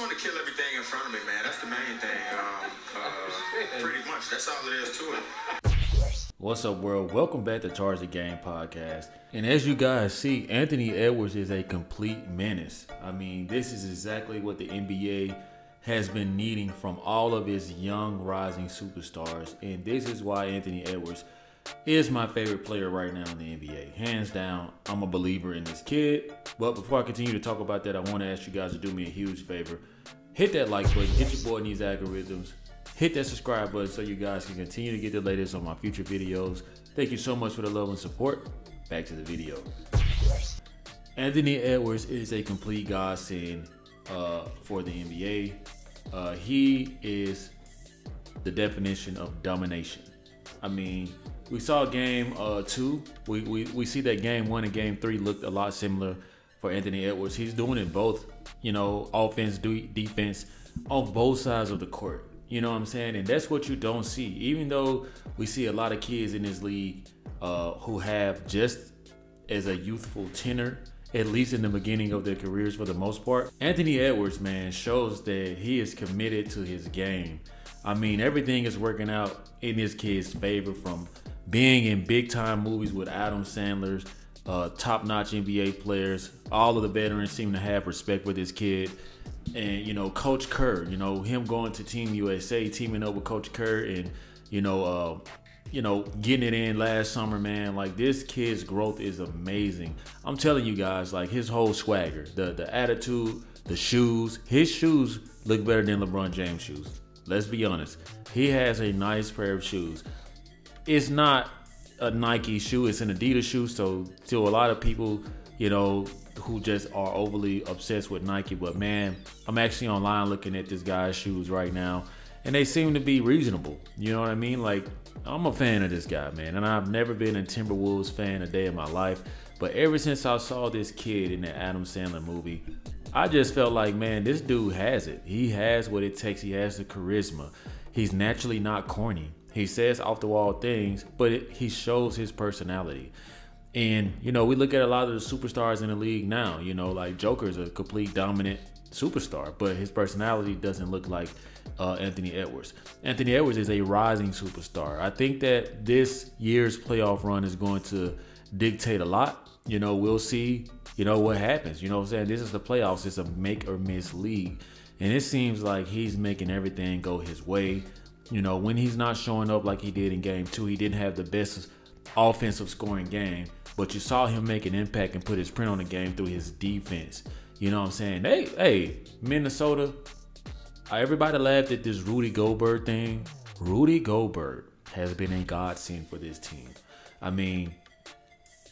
want to kill everything in front of me, man. That's the main thing. Pretty much. That's all it is to it. What's up, world? Welcome back to Charge the Game podcast. And as you guys see, Anthony Edwards is a complete menace. I mean, this is exactly what the NBA has been needing from all of its young rising superstars. And this is why Anthony Edwards is my favorite player right now in the NBA. Hands down, I'm a believer in this kid. But before I continue to talk about that, I want to ask you guys to do me a huge favor. Hit that like button, get your boy in these algorithms. Hit that subscribe button so you guys can continue to get the latest on my future videos. Thank you so much for the love and support. Back to the video. Anthony Edwards is a complete godsend for the NBA. He is the definition of domination. I mean, we saw game 2. We see that game 1 and game 3 looked a lot similar for Anthony Edwards. He's doing it both, offense, defense on both sides of the court. You know what I'm saying? And that's what you don't see. Even though we see a lot of kids in this league who have just as a youthful tenor, at least in the beginning of their careers for the most part, Anthony Edwards, man, shows that he is committed to his game. I mean, everything is working out in this kid's favor, from being in big-time movies with Adam Sandler's top-notch NBA players. All of the veterans seem to have respect for this kid. And, Coach Kerr, him going to Team USA, teaming up with Coach Kerr and, getting it in last summer, man. Like, this kid's growth is amazing. I'm telling you guys, like, his whole swagger, the attitude, the shoes. His shoes look better than LeBron James' shoes. Let's be honest. He has a nice pair of shoes. It's not a Nike shoe. It's an Adidas shoe. So to a lot of people, who just are overly obsessed with Nike. But man, I'm actually online looking at this guy's shoes right now, and they seem to be reasonable. You know what I mean? Like, I'm a fan of this guy, man. And I've never been a Timberwolves fan a day in my life. But ever since I saw this kid in the Adam Sandler movie, I just felt like, man, this dude has it. He has what it takes. He has the charisma. He's naturally not corny. He says off the wall things, but he shows his personality. And, we look at a lot of the superstars in the league now, like Joker's a complete dominant superstar, but his personality doesn't look like Anthony Edwards. Anthony Edwards is a rising superstar. I think that this year's playoff run is going to dictate a lot. We'll see, what happens. You know what I'm saying? This is the playoffs. It's a make or miss league. And it seems like he's making everything go his way. When he's not showing up like he did in game 2, he didn't have the best offensive scoring game, but you saw him make an impact and put his print on the game through his defense. You know what I'm saying? Hey, Minnesota, everybody laughed at this Rudy Gobert thing. Rudy Gobert has been a godsend for this team. I mean,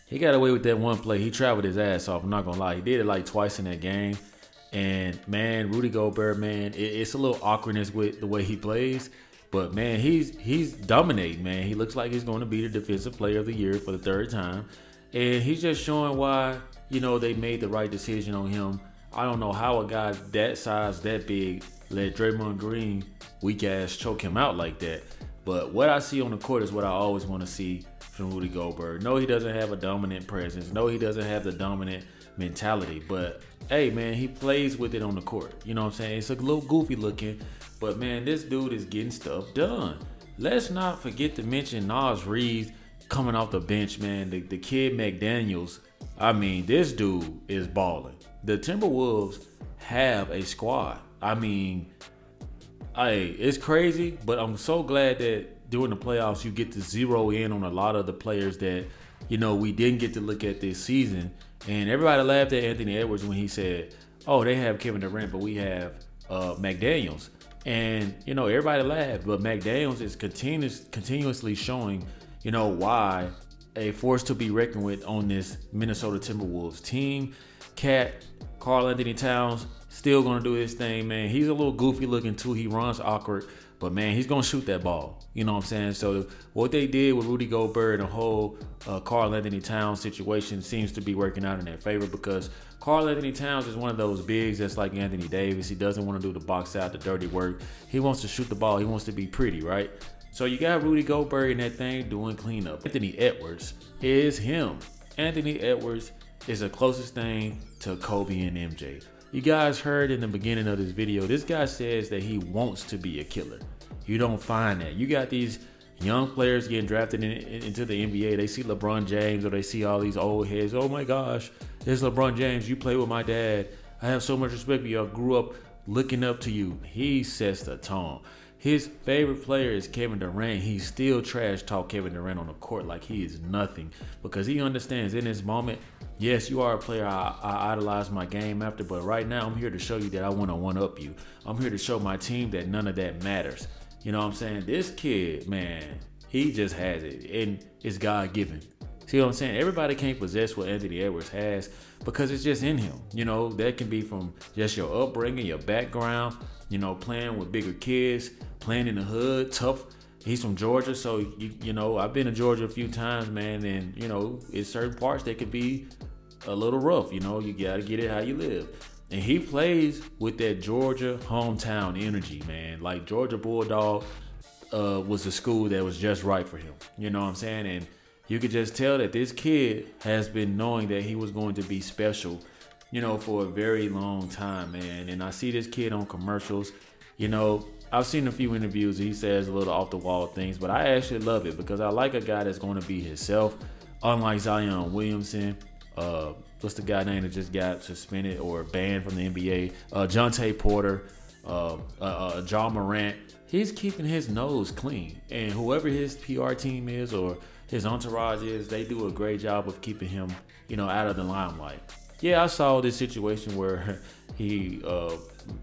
he got away with that one play. He traveled his ass off. I'm not going to lie. He did it like twice in that game. And, man, Rudy Gobert, man, it's a little awkwardness with the way he plays. But, man, he's dominating, man. He looks like he's going to be the Defensive Player of the Year for the 3rd time. And he's just showing why, they made the right decision on him. I don't know how a guy that size, that big, let Draymond Green weak-ass choke him out like that. But what I see on the court is what I always want to see from Rudy Gobert. No, he doesn't have a dominant presence. No, he doesn't have the dominant mentality. But, hey, man, he plays with it on the court. You know what I'm saying? It's a little goofy looking. But, man, this dude is getting stuff done. Let's not forget to mention Naz Reid coming off the bench, man. The kid McDaniels, I mean, this dude is balling. The Timberwolves have a squad. I mean, it's crazy, but I'm so glad that during the playoffs you get to zero in on a lot of the players that, we didn't get to look at this season. And everybody laughed at Anthony Edwards when he said, oh, they have Kevin Durant, but we have McDaniels. And, everybody laughed, but McDaniels is continuously showing, why a force to be reckoned with on this Minnesota Timberwolves team. Karl Anthony Towns, still going to do his thing, man. He's a little goofy looking too. He runs awkward, but, man, he's going to shoot that ball. You know what I'm saying? So what they did with Rudy Gobert and the whole Karl Anthony Towns situation seems to be working out in their favor, because Karl Anthony Towns is one of those bigs that's like Anthony Davis. He doesn't want to do the box out, the dirty work. He wants to shoot the ball. He wants to be pretty, right? So you got Rudy Gobert in that thing doing cleanup. Anthony Edwards is him. Anthony Edwards is the closest thing to Kobe and MJ. You guys heard in the beginning of this video, this guy says that he wants to be a killer. You don't find that. You got these young players getting drafted into the NBA. They see LeBron James or they see all these old heads. Oh my gosh, there's LeBron James. You play with my dad. I have so much respect for you. I grew up looking up to you. He sets the tone. His favorite player is Kevin Durant. He still trash talk Kevin Durant on the court like he is nothing, because he understands in this moment, yes, you are a player I idolize my game after, but right now I'm here to show you that I want to one-up you. I'm here to show my team that none of that matters. You know what I'm saying? This kid, man, he just has it, and it's God-given. See what I'm saying? Everybody can't possess what Anthony Edwards has because it's just in him. You know, that can be from just your upbringing, your background, you know, playing with bigger kids, playing in the hood, tough. He's from Georgia, so, you know, I've been to Georgia a few times, man, and, you know, in certain parts that could be a little rough. You know, you got to get it how you live. And he plays with that Georgia hometown energy, man. Like, Georgia Bulldog was a school that was just right for him. You know what I'm saying? And you could just tell that this kid has been knowing that he was going to be special, you know, for a very long time, man. And I see this kid on commercials. You know, I've seen a few interviews. He says a little off the wall things, but I actually love it because I like a guy that's going to be himself, unlike Zion Williamson. What's the guy name that just got suspended or banned from the NBA? Jonte Porter, Ja Morant. He's keeping his nose clean, and whoever his PR team is or his entourage is, they do a great job of keeping him, you know, out of the limelight. Yeah, I saw this situation where he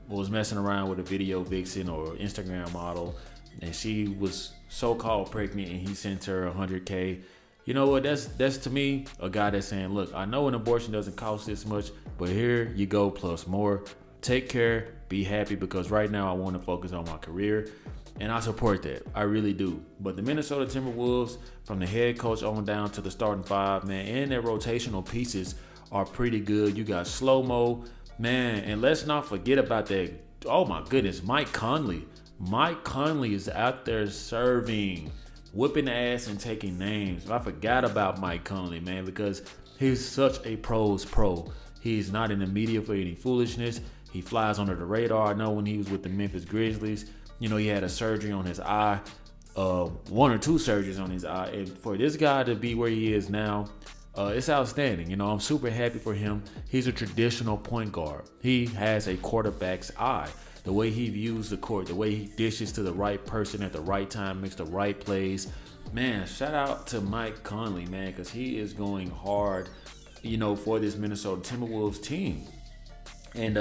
was messing around with a video vixen or Instagram model, and she was so-called pregnant, and he sent her $100K. You know what? That's to me a guy that's saying, look, I know an abortion doesn't cost this much, but here you go plus more. Take care, be happy, because right now I want to focus on my career. And I support that. I really do. But the Minnesota Timberwolves, from the head coach on down to the starting five, man, and their rotational pieces are pretty good. You got Slow-Mo, man, and let's not forget about that. Oh my goodness, Mike Conley. Mike Conley is out there serving, whipping ass and taking names. I forgot about Mike Conley, man, because he's such a pro's pro. He's not in the media for any foolishness. He flies under the radar. I know when he was with the Memphis Grizzlies, you know, he had a surgery on his eye, one or two surgeries on his eye. And for this guy to be where he is now, it's outstanding. You know, I'm super happy for him. He's a traditional point guard. He has a quarterback's eye. The way he views the court, the way he dishes to the right person at the right time, makes the right plays. Man, shout out to Mike Conley, man, because he is going hard, you know, for this Minnesota Timberwolves team. And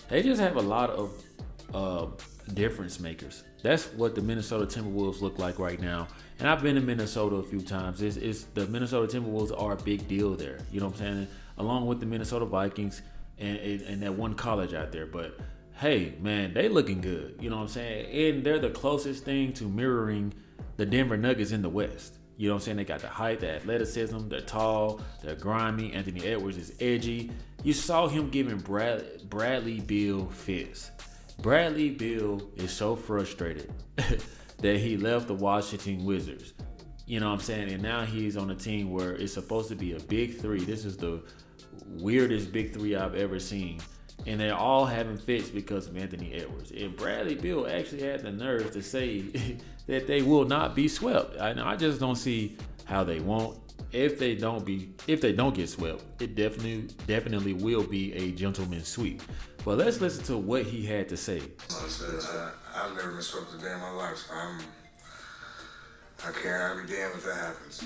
they just have a lot of difference makers. That's what the Minnesota Timberwolves look like right now. And I've been to Minnesota a few times. It's the Minnesota Timberwolves are a big deal there. You know what I'm saying? Along with the Minnesota Vikings and that one college out there. But hey, man, they looking good. You know what I'm saying? And they're the closest thing to mirroring the Denver Nuggets in the West. You know what I'm saying? They got the height, the athleticism, they're tall, they're grimy. Anthony Edwards is edgy. You saw him giving Bradley Beal fits. Bradley Beal is so frustrated that he left the Washington Wizards. You know what I'm saying? And now he's on a team where it's supposed to be a big three. This is the weirdest big three I've ever seen. And they're all having fits because of Anthony Edwards. And Bradley Beal actually had the nerve to say that they will not be swept. I just don't see how they won't. If they don't get swept, it definitely will be a gentleman's sweep. But let's listen to what he had to say. I've never been swept a day in my life, so I can't. I'll be damned if that happens.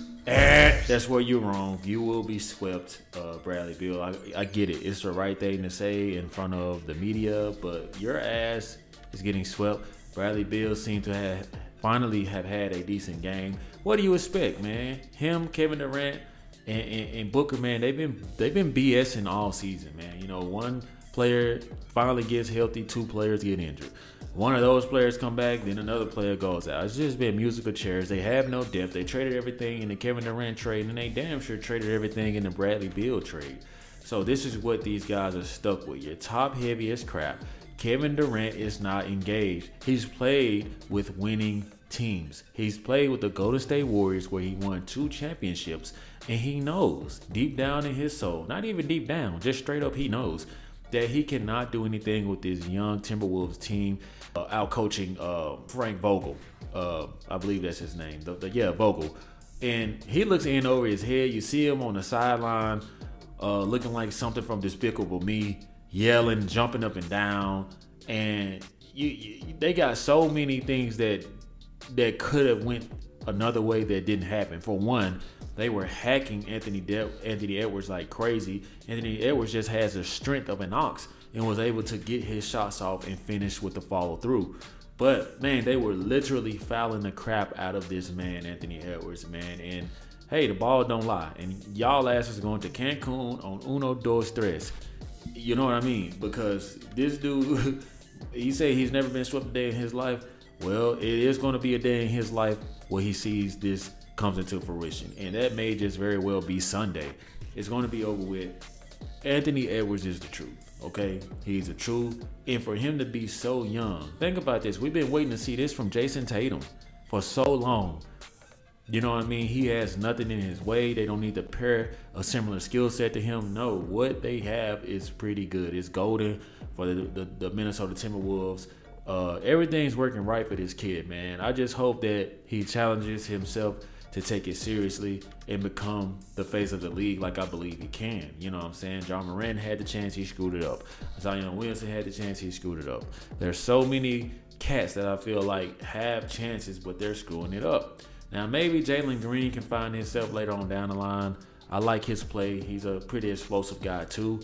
That's where you're wrong. You will be swept, Bradley Beal. I get it. It's the right thing to say in front of the media, but your ass is getting swept. Bradley Beal seemed to finally have had a decent game. What do you expect, man? Him, Kevin Durant, and Booker, man, they've been BSing all season, man. You know, one player finally gets healthy, two players get injured. One of those players come back, then another player goes out. It's just been musical chairs. They have no depth. They traded everything in the Kevin Durant trade, and they damn sure traded everything in the Bradley Beal trade. So this is what these guys are stuck with. You're top heavy as crap. Kevin Durant is not engaged. He's played with winning teams. He's played with the Golden State Warriors where he won 2 championships, and he knows deep down in his soul, not even deep down, just straight up he knows that he cannot do anything with this young Timberwolves team, out coaching Frank Vogel. I believe that's his name. Vogel. And he looks in over his head. You see him on the sideline looking like something from Despicable Me, yelling, jumping up and down. And they got so many things that could have went another way that didn't happen. For one, they were hacking Anthony Edwards like crazy. Anthony Edwards just has the strength of an ox and was able to get his shots off and finish with the follow through. But man, they were literally fouling the crap out of this man, Anthony Edwards, man. And hey, the ball don't lie. And y'all asses going to Cancun on uno, dos, tres. You know what I mean? Because this dude, he say he's never been swept a day in his life. Well, it is going to be a day in his life where he sees this comes into fruition. And that may just very well be Sunday. It's going to be over with. Anthony Edwards is the truth, okay? He's the truth. And for him to be so young, think about this. We've been waiting to see this from Jason Tatum for so long. You know what I mean? He has nothing in his way. They don't need to pair a similar skill set to him. No, what they have is pretty good. It's golden for the Minnesota Timberwolves. Everything's working right for this kid, man. I just hope that he challenges himself to take it seriously and become the face of the league like I believe he can. You know what I'm saying? John Moran had the chance, he screwed it up. Zion Williamson had the chance, he screwed it up. There's so many cats that I feel like have chances, but they're screwing it up. Now, maybe Jalen Green can find himself later on down the line. I like his play. He's a pretty explosive guy, too.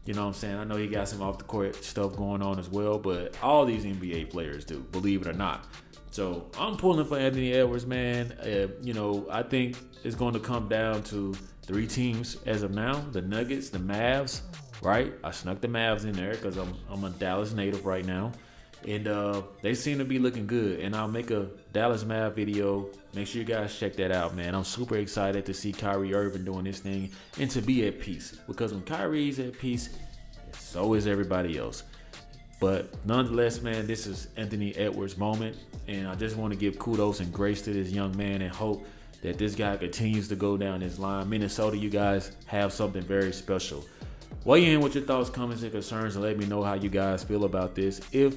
You know what I'm saying? I know he got some off-the-court stuff going on as well, but all these NBA players do, believe it or not. So I'm pulling for Anthony Edwards, man. I think it's going to come down to 3 teams as of now. The Nuggets, the Mavs, right? I snuck the Mavs in there because I'm a Dallas native right now. And they seem to be looking good. And I'll make a Dallas Mav video. Make sure you guys check that out, man. I'm super excited to see Kyrie Irving doing this thing and to be at peace. Because when Kyrie's at peace, so is everybody else. But nonetheless, man, this is Anthony Edwards' moment. And I just want to give kudos and grace to this young man and hope that this guy continues to go down his line. Minnesota, you guys have something very special. Weigh in with your thoughts, comments, and concerns, and let me know how you guys feel about this. If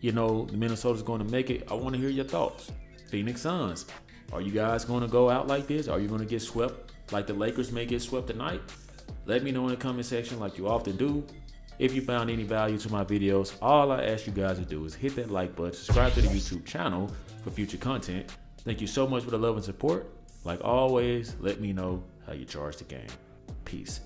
Minnesota's going to make it, I want to hear your thoughts. Phoenix Suns, are you guys going to go out like this? Are you going to get swept like the Lakers may get swept tonight? Let me know in the comment section like you often do. If you found any value to my videos, all I ask you guys to do is hit that like button, subscribe to the YouTube channel for future content. Thank you so much for the love and support. Like always, let me know how you charge the game. Peace.